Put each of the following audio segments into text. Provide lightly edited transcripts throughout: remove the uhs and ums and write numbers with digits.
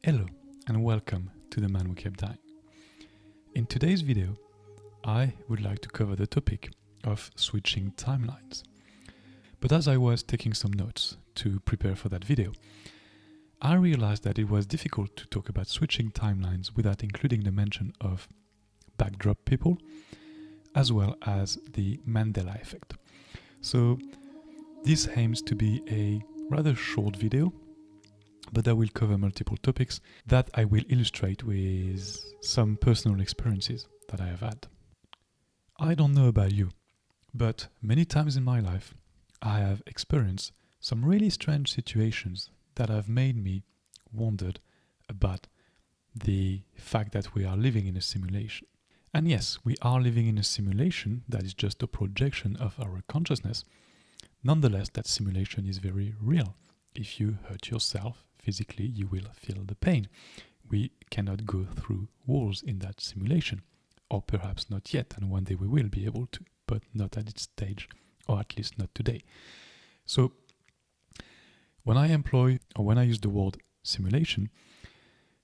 Hello and welcome to The Man Who Kept Dying. In today's video, I would like to cover the topic of switching timelines. But as I was taking some notes to prepare for that video, I realized that it was difficult to talk about switching timelines without including the mention of backdrop people, as well as the Mandela effect. So this aims to be a rather short video, but I will cover multiple topics that I will illustrate with some personal experiences that I have had. I don't know about you, but many times in my life, I have experienced some really strange situations that have made me wonder about the fact that we are living in a simulation. And yes, we are living in a simulation that is just a projection of our consciousness. Nonetheless, that simulation is very real. If you hurt yourself physically, you will feel the pain. We cannot go through walls in that simulation, or perhaps not yet, and one day we will be able to, but not at its stage, or at least not today. So when I employ or when I use the word simulation,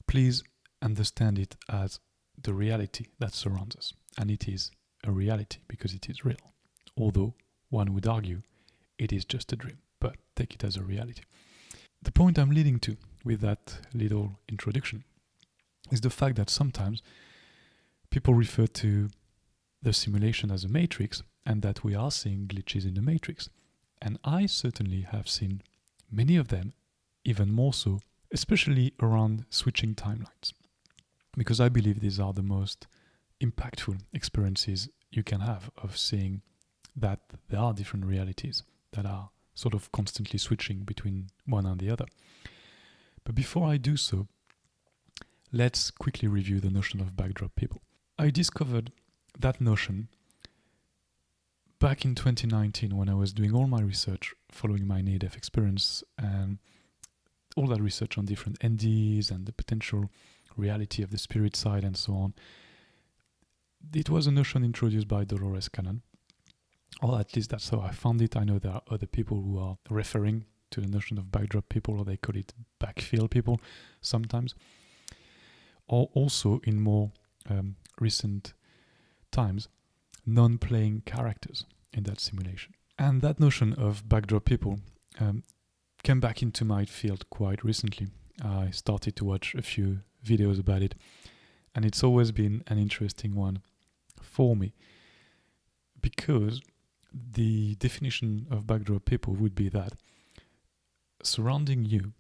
please understand it as the reality that surrounds us. And it is a reality because it is real. Although one would argue it is just a dream, but take it as a reality. The point I'm leading to with that little introduction is the fact that sometimes people refer to the simulation as a matrix and that we are seeing glitches in the matrix. And I certainly have seen many of them, even more so, especially around switching timelines. Because I believe these are the most impactful experiences you can have of seeing that there are different realities that are sort of constantly switching between one and the other. But before I do so, let's quickly review the notion of backdrop people. I discovered that notion back in 2019 when I was doing all my research following my near-death experience and all that research on different NDs and the potential reality of the spirit side and so on. It was a notion introduced by Dolores Cannon, or at least that's how I found it. I know there are other people who are referring to the notion of backdrop people, or they call it backfill people sometimes. Or also in more recent times, non-playing characters in that simulation. And that notion of backdrop people came back into my field quite recently. I started to watch a few videos about it, and it's always been an interesting one for me, because the definition of backdrop people would be that surrounding you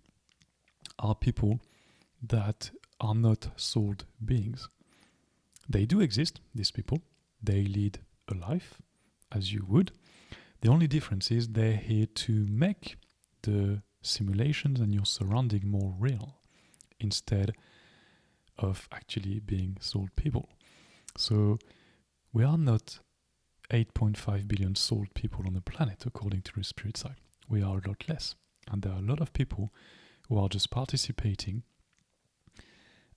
are people that are not souled beings. They do exist, these people. They lead a life as you would. The only difference is they're here to make the simulations and your surrounding more real instead of actually being souled people. So we are not 8.5 billion souled people on the planet, according to the spirit side. We are a lot less. And there are a lot of people who are just participating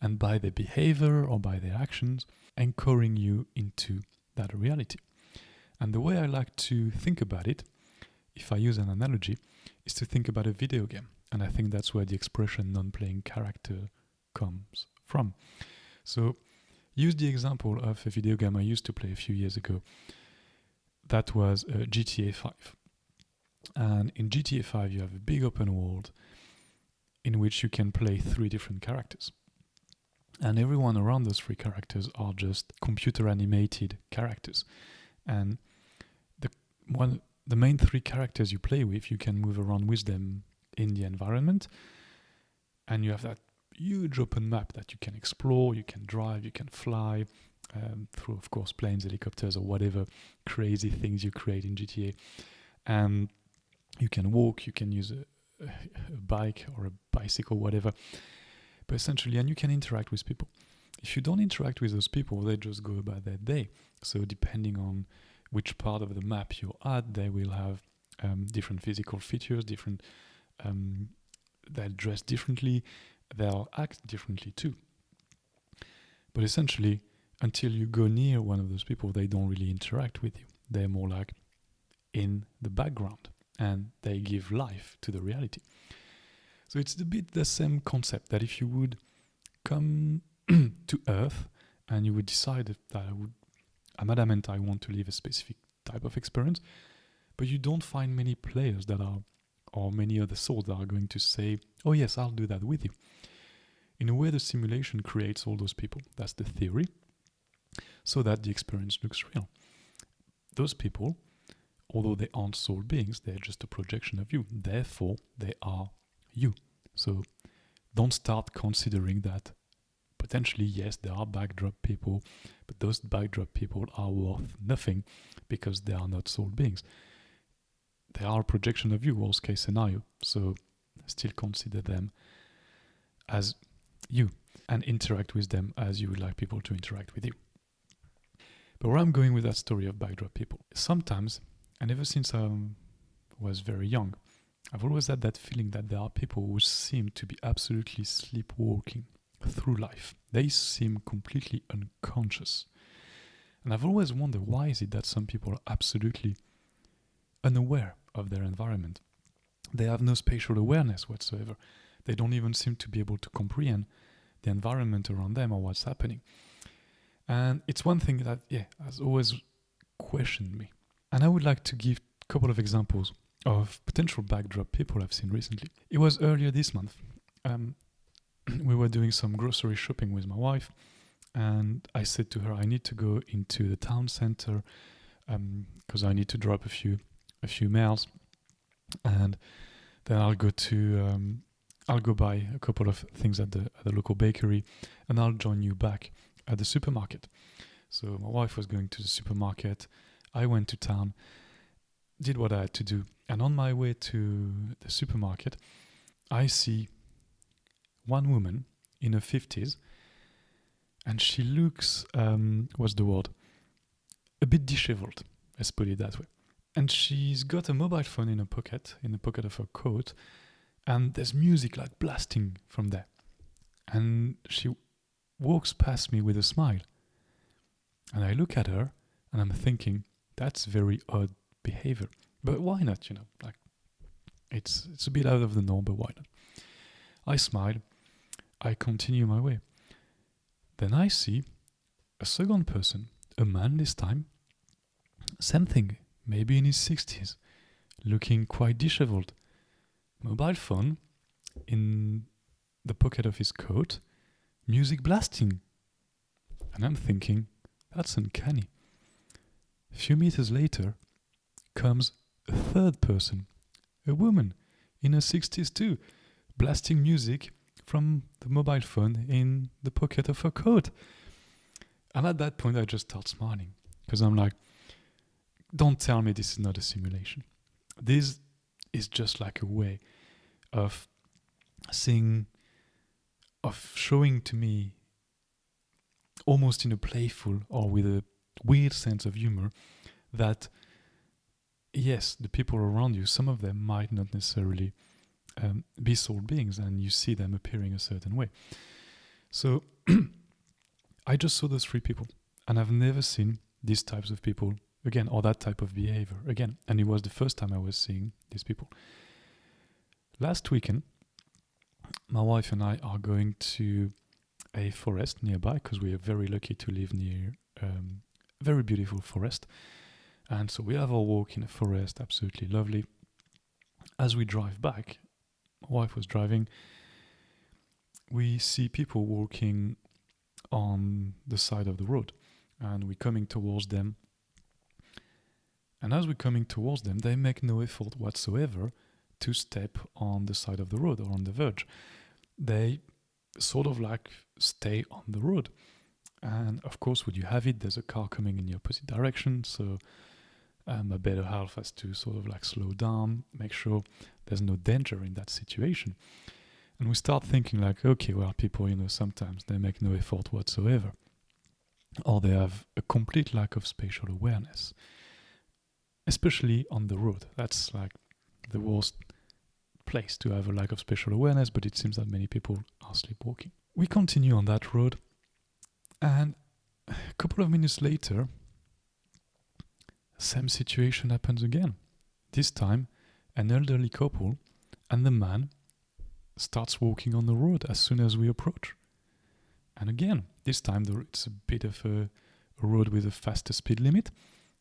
and by their behavior or by their actions, anchoring you into that reality. And the way I like to think about it, if I use an analogy, is to think about a video game. And I think that's where the expression non-playing character comes from. So use the example of a video game I used to play a few years ago. That was GTA 5. And in GTA 5 you have a big open world in which you can play 3 different characters. And everyone around those 3 characters are just computer animated characters. And the main 3 characters you play with, you can move around with them in the environment. And you have that huge open map that you can explore, you can drive, you can fly through, of course, planes, helicopters, or whatever crazy things you create in GTA. And you can walk, you can use a bike or a bicycle, whatever. But essentially, and you can interact with people. If you don't interact with those people, they just go about their day. So depending on which part of the map you're at, they will have different physical features, they'll dress differently, they'll act differently too. But essentially, until you go near one of those people, they don't really interact with you. They're more like in the background, and they give life to the reality. So it's a bit the same concept that if you would come to Earth and you would decide that I'm adamant I want to live a specific type of experience, but you don't find many players that are, or many other souls that are going to say, oh yes, I'll do that with you. In a way, the simulation creates all those people. That's the theory, so that the experience looks real. Those people, although they aren't soul beings, they're just a projection of you. Therefore, they are you. So don't start considering that potentially, yes, there are backdrop people, but those backdrop people are worth nothing because they are not soul beings. They are a projection of you, worst case scenario. So still consider them as you and interact with them as you would like people to interact with you. But where I'm going with that story of backdrop people, sometimes, and ever since I was very young, I've always had that feeling that there are people who seem to be absolutely sleepwalking through life. They seem completely unconscious. And I've always wondered, why is it that some people are absolutely unaware of their environment? They have no spatial awareness whatsoever. They don't even seem to be able to comprehend the environment around them or what's happening. And it's one thing that, has always questioned me. And I would like to give a couple of examples of potential backdrop people I've seen recently. It was earlier this month. We were doing some grocery shopping with my wife, and I said to her, I need to go into the town center because I need to drop a few mails, and then I'll go buy a couple of things at the local bakery, and I'll join you back at the supermarket. So my wife was going to the supermarket. I went to town, did what I had to do, and on my way to the supermarket, I see one woman in her 50s, and she looks, what's the word? A bit disheveled, let's put it that way. And she's got a mobile phone in the pocket of her coat, and there's music like blasting from there. And she walks past me with a smile. And I look at her, and I'm thinking, that's very odd behavior. But why not, like, it's a bit out of the norm, but why not? I smile, I continue my way. Then I see a second person, a man this time, same thing, maybe in his 60s, looking quite disheveled. Mobile phone in the pocket of his coat, music blasting. And I'm thinking, that's uncanny. A few meters later comes a third person, a woman in her 60s too, blasting music from the mobile phone in the pocket of her coat. And at that point I just start smiling, because I'm like, don't tell me this is not a simulation. This is just like a way of showing to me, almost in a playful or with a weird sense of humor, that yes, the people around you, some of them might not necessarily be soul beings, and you see them appearing a certain way. So I just saw those three people, and I've never seen these types of people again, or that type of behavior again. And it was the first time I was seeing these people. Last weekend, my wife and I are going to a forest nearby, because we are very lucky to live near a very beautiful forest. And so we have our walk in a forest, absolutely lovely. As we drive back, my wife was driving, we see people walking on the side of the road, and we're coming towards them. And as we're coming towards them, they make no effort whatsoever to step on the side of the road or on the verge. They sort of like stay on the road. And of course, would you have it, there's a car coming in the opposite direction, so my better half has to sort of like slow down, make sure there's no danger in that situation. And we start thinking like, okay, well, people, sometimes they make no effort whatsoever, or they have a complete lack of spatial awareness, especially on the road. That's like the worst place to have a lack of spatial awareness, but it seems that many people are sleepwalking. We continue on that road, and a couple of minutes later, same situation happens again. This time, an elderly couple, and the man starts walking on the road as soon as we approach. And again, this time it's a bit of a road with a faster speed limit.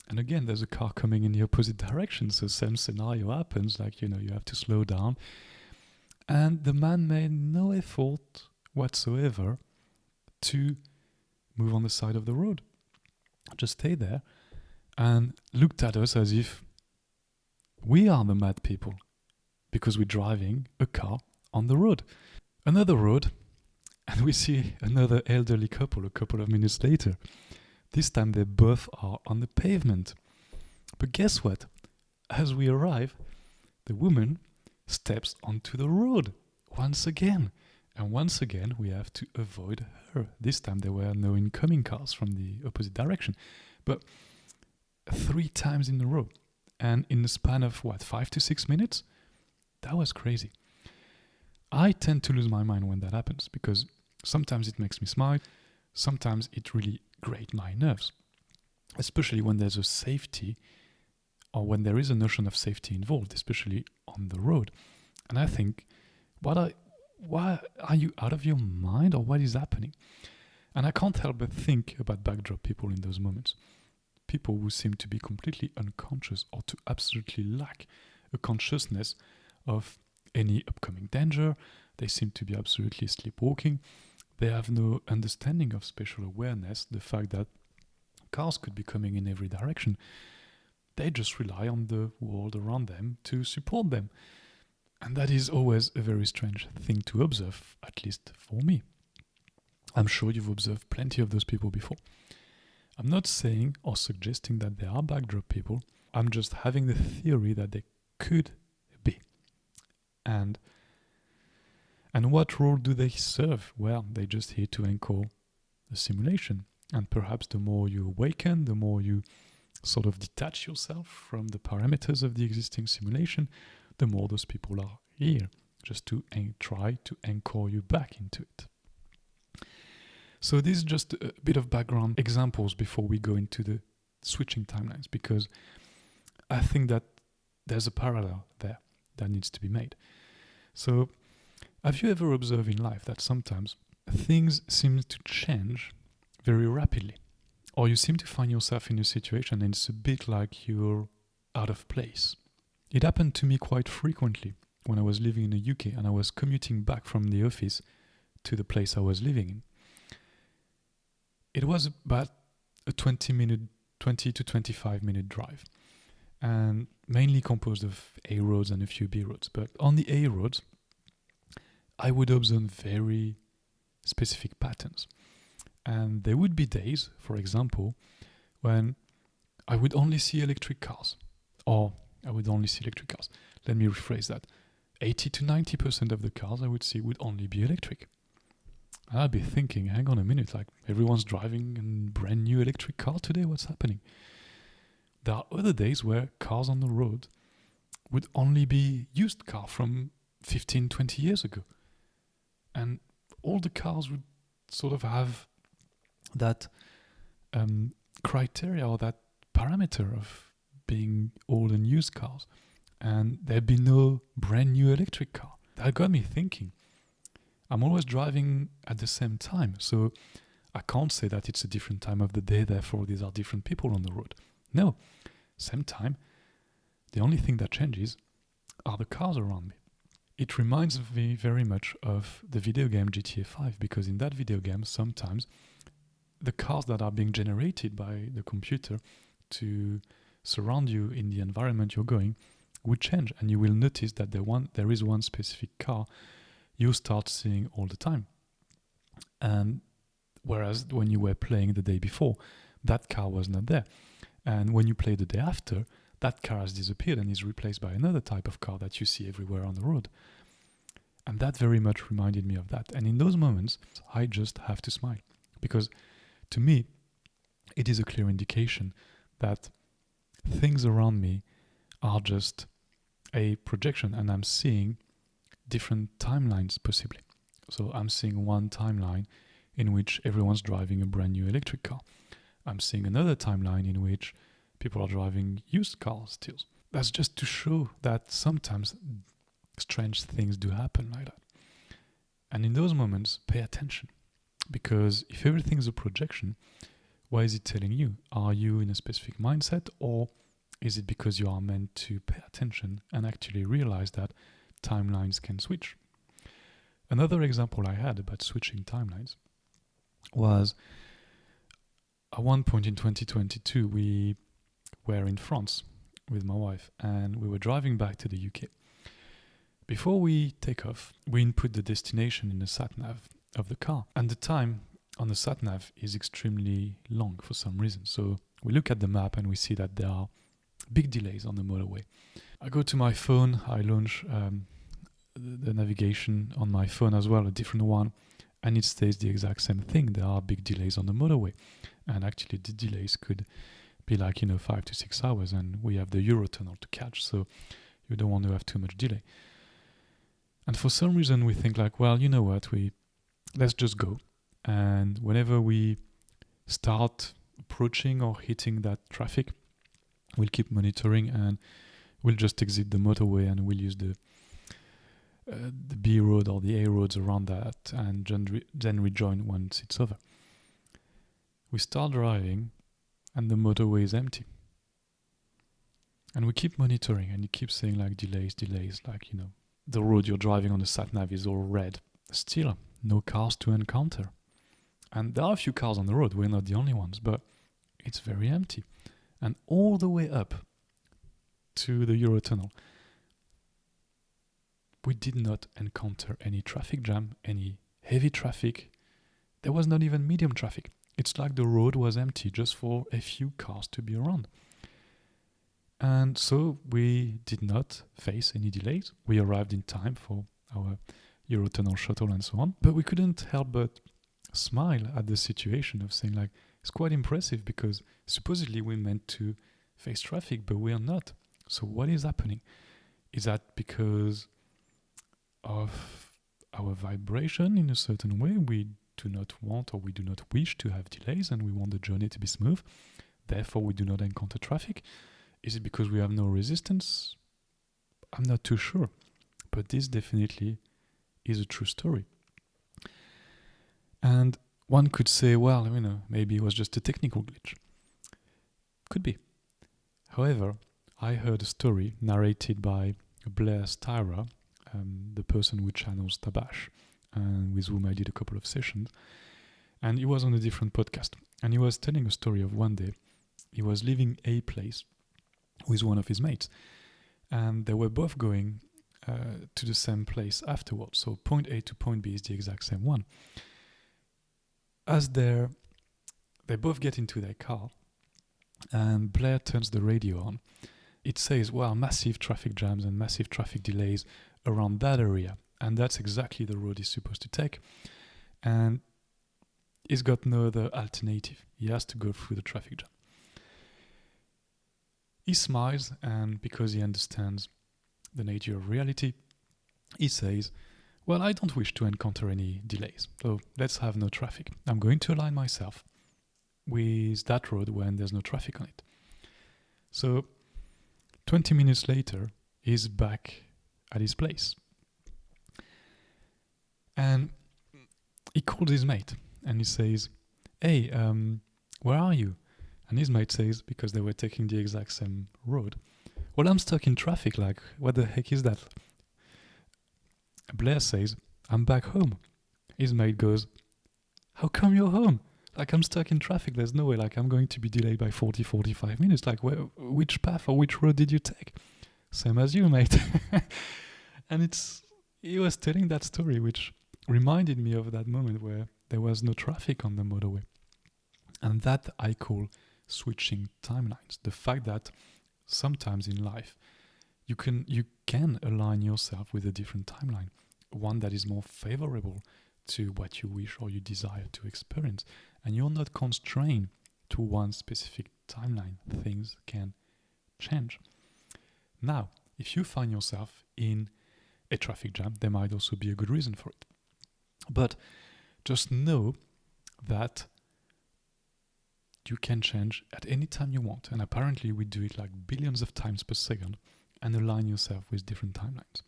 And again, there's a car coming in the opposite direction. So same scenario happens, like, you have to slow down. And the man made no effort whatsoever to move on the side of the road. Just stayed there and looked at us as if we are the mad people because we're driving a car on the road. Another road, and we see another elderly couple a couple of minutes later. This time they both are on the pavement. But guess what? As we arrive, the woman steps onto the road once again. And once again, we have to avoid her. This time there were no incoming cars from the opposite direction. But 3 times in a row. And in the span of, 5 to 6 minutes? That was crazy. I tend to lose my mind when that happens because sometimes it makes me smile. Sometimes it really grates my nerves. Especially when there's a safety or when there is a notion of safety involved, especially on the road. And I think, why are you out of your mind, or what is happening? And I can't help but think about backdrop people in those moments. People who seem to be completely unconscious or to absolutely lack a consciousness of any upcoming danger. They seem to be absolutely sleepwalking. They have no understanding of spatial awareness, the fact that cars could be coming in every direction. They just rely on the world around them to support them. And that is always a very strange thing to observe, at least for me. I'm sure you've observed plenty of those people before. I'm not saying or suggesting that they are backdrop people. I'm just having the theory that they could be. And what role do they serve? Well, they're just here to anchor the simulation. And perhaps the more you awaken, the more you sort of detach yourself from the parameters of the existing simulation, the more those people are here, just to try to anchor you back into it. So this is just a bit of background examples before we go into the switching timelines, because I think that there's a parallel there that needs to be made. So have you ever observed in life that sometimes things seem to change very rapidly? Or you seem to find yourself in a situation and it's a bit like you're out of place. It happened to me quite frequently when I was living in the UK and I was commuting back from the office to the place I was living in. It was about a 20 to 25 minute drive, and mainly composed of A roads and a few B roads. But on the A roads, I would observe very specific patterns. And there would be days, for example, when I would only see electric cars. Let me rephrase that. 80 to 90% of the cars I would see would only be electric. And I'd be thinking, hang on a minute, like everyone's driving a brand new electric car today, what's happening? There are other days where cars on the road would only be used car from 15, 20 years ago. And all the cars would sort of have that criteria or that parameter of being old and used cars, and there'd be no brand new electric car. That got me thinking. I'm always driving at the same time, so I can't say that it's a different time of the day, therefore these are different people on the road. No, same time. The only thing that changes are the cars around me. It reminds me very much of the video game GTA 5, because in that video game sometimes the cars that are being generated by the computer to surround you in the environment you're going would change, and you will notice that there is one specific car you start seeing all the time. And whereas when you were playing the day before, that car was not there. And when you play the day after, that car has disappeared and is replaced by another type of car that you see everywhere on the road. And that very much reminded me of that. And in those moments, I just have to smile, because to me, it is a clear indication that things around me are just a projection, and I'm seeing different timelines possibly. So I'm seeing one timeline in which everyone's driving a brand new electric car. I'm seeing another timeline in which people are driving used cars still. That's just to show that sometimes strange things do happen like that. And in those moments, pay attention, Because if everything's a projection, what is it telling you? Are you in a specific mindset, or is it because you are meant to pay attention and actually realize that timelines can switch? Another example I had about switching timelines was at one point in 2022, we were in France with my wife and we were driving back to the UK. Before we take off, we input the destination in the sat-nav of the car, and the time on the sat-nav is extremely long for some reason. So we look at the map and we see that there are big delays on the motorway. I go to my phone, I launch the navigation on my phone as well, a different one, and it says the exact same thing. There are big delays on the motorway, and actually the delays could be 5 to 6 hours, and we have the Eurotunnel to catch, so you don't want to have too much delay. And for some reason we think well, you know what, let's just go. And whenever we start approaching or hitting that traffic, we'll keep monitoring and we'll just exit the motorway and we'll use the B road or the A roads around that and then rejoin once it's over. We start driving and the motorway is empty. And we keep monitoring and it keeps saying delays, the road you're driving on the sat-nav is all red. Still, no cars to encounter. And there are a few cars on the road, we're not the only ones, but it's very empty. And all the way up to the Eurotunnel, we did not encounter any traffic jam, any heavy traffic. There was not even medium traffic. It's like the road was empty just for a few cars to be around. And so we did not face any delays. We arrived in time for our Eurotunnel shuttle and so on. But we couldn't help but smile at the situation of saying it's quite impressive because supposedly we're meant to face traffic, but we are not. So what is happening? Is that because of our vibration in a certain way? We do not want or we do not wish to have delays and we want the journey to be smooth. Therefore, we do not encounter traffic. Is it because we have no resistance? I'm not too sure. But this definitely is a true story. And one could say, well, maybe it was just a technical glitch. Could be. However, I heard a story narrated by Blair Styra, the person who channels Tabash, and with whom I did a couple of sessions. And he was on a different podcast. And he was telling a story of one day. He was leaving a place with one of his mates. And they were both going to the same place afterwards. So point A to point B is the exact same one. As they both get into their car, and Blair turns the radio on. It says, massive traffic jams and massive traffic delays around that area. And that's exactly the road he's supposed to take. And he's got no other alternative. He has to go through the traffic jam. He smiles, and because he understands the nature of reality, he says, I don't wish to encounter any delays, so let's have no traffic. I'm going to align myself with that road when there's no traffic on it. So 20 minutes later, he's back at his place. And he calls his mate, and he says, hey, where are you? And his mate says, because they were taking the exact same road, I'm stuck in traffic, what the heck is that? Blair says, I'm back home. His mate goes, how come you're home? I'm stuck in traffic, there's no way, I'm going to be delayed by 45 minutes. Which path or which road did you take? Same as you, mate. And he was telling that story, which reminded me of that moment where there was no traffic on the motorway. And that I call switching timelines. The fact that sometimes in life you can align yourself with a different timeline, one that is more favorable to what you wish or you desire to experience, and you're not constrained to one specific timeline. Things can change. Now, if you find yourself in a traffic jam, there might also be a good reason for it. But just know that you can change at any time you want. And apparently we do it billions of times per second and align yourself with different timelines.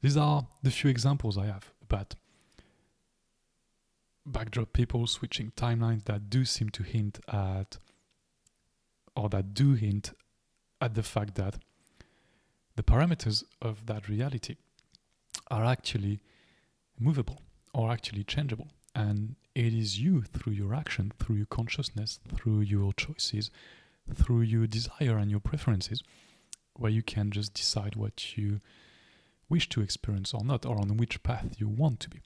These are the few examples I have, but backdrop people switching timelines that do seem to hint at, or that do hint at the fact that the parameters of that reality are actually movable or actually changeable. And it is you, through your action, through your consciousness, through your choices, through your desire and your preferences, where you can just decide what you wish to experience or not, or on which path you want to be.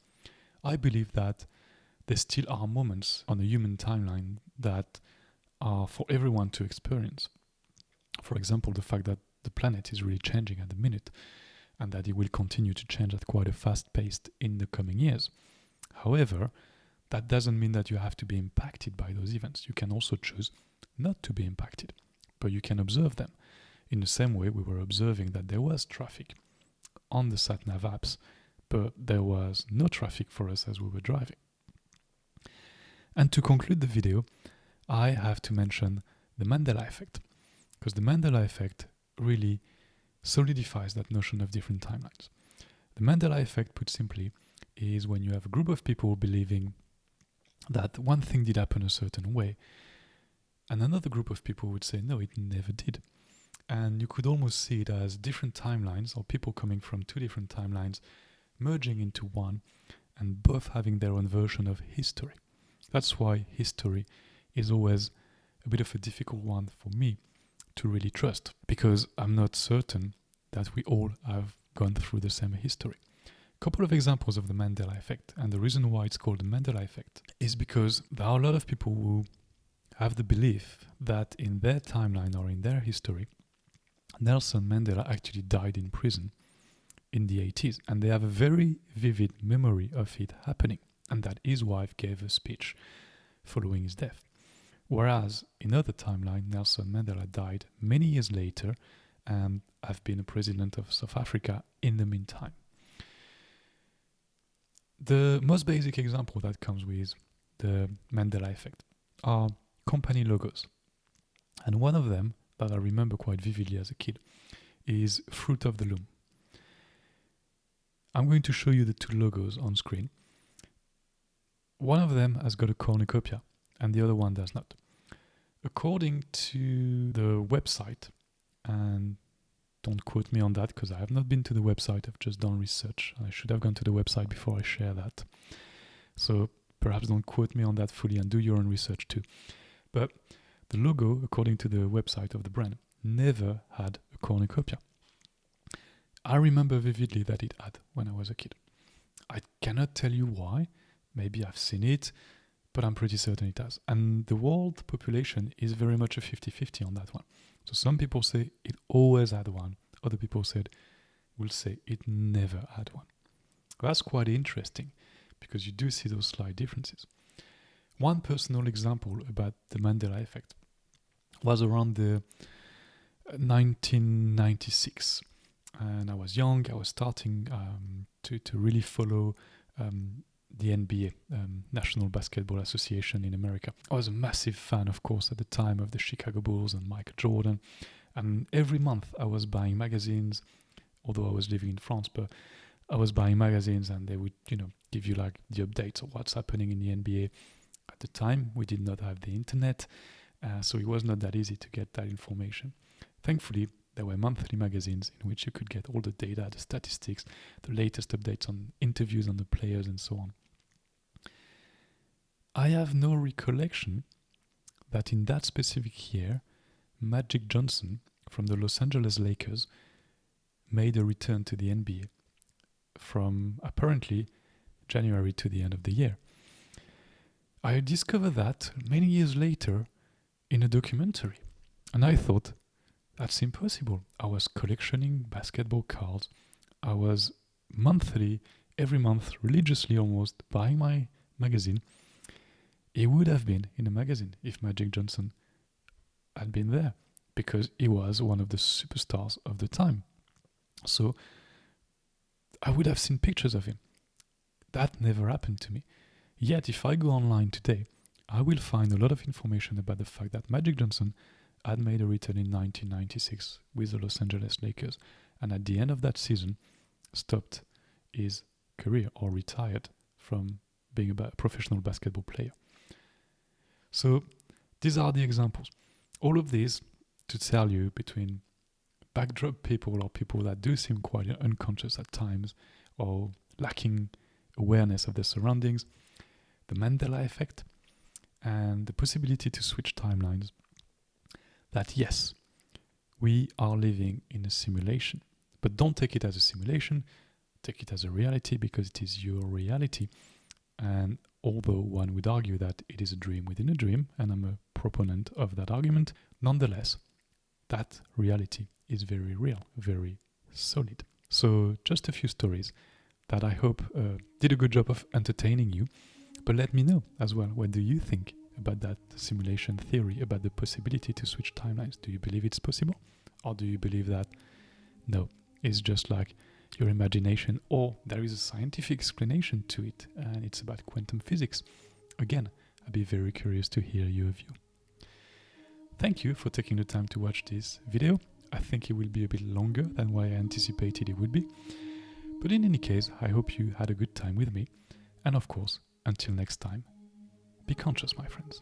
I believe that there still are moments on the human timeline that are for everyone to experience. For example, the fact that the planet is really changing at the minute, and that it will continue to change at quite a fast pace in the coming years. However, that doesn't mean that you have to be impacted by those events. You can also choose not to be impacted, but you can observe them. In the same way we were observing that there was traffic on the sat-nav apps, but there was no traffic for us as we were driving. And to conclude the video, I have to mention the Mandela effect, because the Mandela effect really solidifies that notion of different timelines. The Mandela effect, put simply, is when you have a group of people believing that one thing did happen a certain way, and another group of people would say, no, it never did. And you could almost see it as different timelines, or people coming from two different timelines merging into one, and both having their own version of history. That's why history is always a bit of a difficult one for me to really trust, because I'm not certain that we all have gone through the same history. A couple of examples of the Mandela effect, and the reason why it's called the Mandela effect is because there are a lot of people who have the belief that in their timeline or in their history, Nelson Mandela actually died in prison in the 80s, and they have a very vivid memory of it happening, and that his wife gave a speech following his death. Whereas in other timeline, Nelson Mandela died many years later and have been a president of South Africa in the meantime. The most basic example that comes with the Mandela effect are company logos. And one of them that I remember quite vividly as a kid is Fruit of the Loom. I'm going to show you the two logos on screen. One of them has got a cornucopia and the other one does not. According to the website, and don't quote me on that because I have not been to the website, I've just done research. I should have gone to the website before I share that. So perhaps don't quote me on that fully and do your own research too. But the logo, according to the website of the brand, never had a cornucopia. I remember vividly that it had when I was a kid. I cannot tell you why. Maybe I've seen it, but I'm pretty certain it has. And the world population is very much a 50-50 on that one. So some people say it always had one. Other people will say it never had one. That's quite interesting because you do see those slight differences. One personal example about the Mandela effect was around the 1996. And I was young, I was starting to really follow the NBA, National Basketball Association in America. I was a massive fan, of course, at the time of the Chicago Bulls and Michael Jordan. And every month I was buying magazines, although I was living in France, but I was buying magazines and they would, give you like the updates of what's happening in the NBA. At the time, we did not have the internet, so it was not that easy to get that information. Thankfully, there were monthly magazines in which you could get all the data, the statistics, the latest updates on interviews on the players and so on. I have no recollection that in that specific year, Magic Johnson from the Los Angeles Lakers made a return to the NBA from apparently January to the end of the year. I discovered that many years later in a documentary, and I thought, that's impossible. I was collectioning basketball cards. I was every month, religiously almost, buying my magazine. It would have been in a magazine if Magic Johnson had been there, because he was one of the superstars of the time. So I would have seen pictures of him. That never happened to me. Yet if I go online today, I will find a lot of information about the fact that Magic Johnson had made a return in 1996 with the Los Angeles Lakers, and at the end of that season stopped his career or retired from being a professional basketball player. So these are the examples. All of these to tell you between backdrop people or people that do seem quite unconscious at times or lacking awareness of their surroundings, the Mandela effect, and the possibility to switch timelines, that yes, we are living in a simulation. But don't take it as a simulation, take it as a reality, because it is your reality. And although one would argue that it is a dream within a dream, and I'm a proponent of that argument, nonetheless, that reality is very real, very solid. So just a few stories that I hope did a good job of entertaining you. But let me know as well, what do you think about that simulation theory, about the possibility to switch timelines? Do you believe it's possible? Or do you believe that, no, it's just like your imagination, or there is a scientific explanation to it, and it's about quantum physics? Again, I'd be very curious to hear your view. Thank you for taking the time to watch this video. I think it will be a bit longer than what I anticipated it would be. But in any case, I hope you had a good time with me. And of course, until next time, be conscious, my friends.